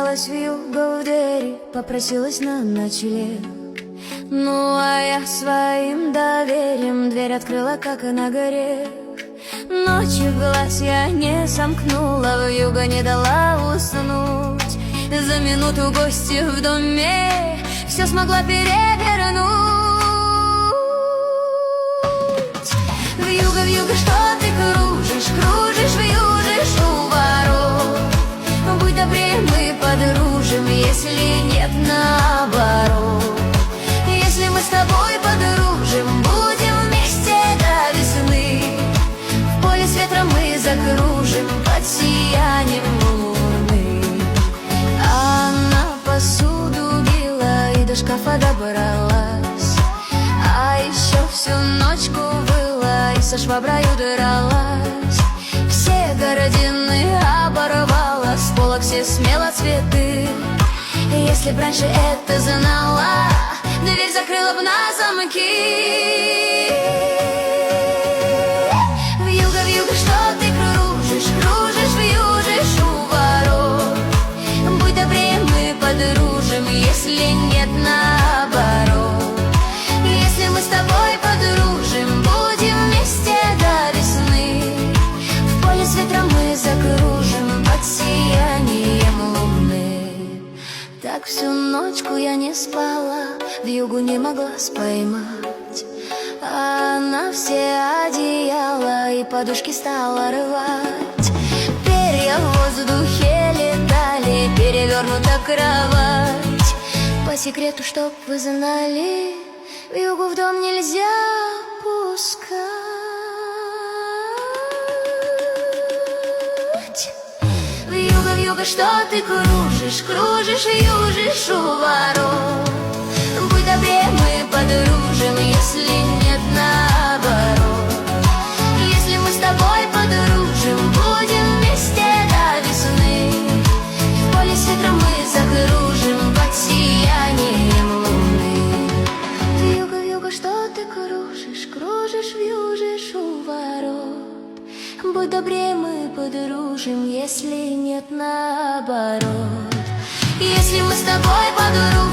постучалась вьюга в двери, попросилась на ночлег. Ну а я своим доверием дверь открыла, как и на горе. Ночью глаз я не сомкнула, вьюга не дала уснуть. За минуту гости в доме все смогла перевернуть. Вьюга, вьюга, что ты кружишь, кружишь, вьюжишь у ворот? Будь добрее, мы подружим, если нет, наоборот. Если мы с тобой подружим, будем вместе до весны. В поле с ветром мы закружим под сиянием луны. Она посуду била и до шкафа добралась, а еще всю ночку выла и со шваброю дралась. Все гардины оборвала, с полок все смело цветы. Если б раньше это знала, дверь закрыла б на замки. Вьюга, вьюга, что ты кружишь, кружишь, вьюжишь у ворот? Будь добрее, мы подружим, если нет, наоборот. Если мы с тобой подружим, будем вместе до весны. В поле с ветром мы закружим под сиянием луны. Так всю ночку я не спала, вьюгу не могла поймать. Она все одеяла и подушки стала рвать. Перья в воздухе летали, перевернута кровать. По секрету, чтоб вы знали, вьюгу в дом нельзя пускать. Вьюга, вьюга, что ты кружишь, кружишь, вьюжишь у ворот? Будь добрее, мы подружим, если нет, наоборот. Если мы с тобой подружим, будем вместе до весны. В поле с ветром мы закружим под сиянием луны. Вьюга, вьюга, что ты кружишь, кружишь, вьюжишь у ворот? Будь добрее, мы подружим, если нет, наоборот. Если мы с тобой подружим,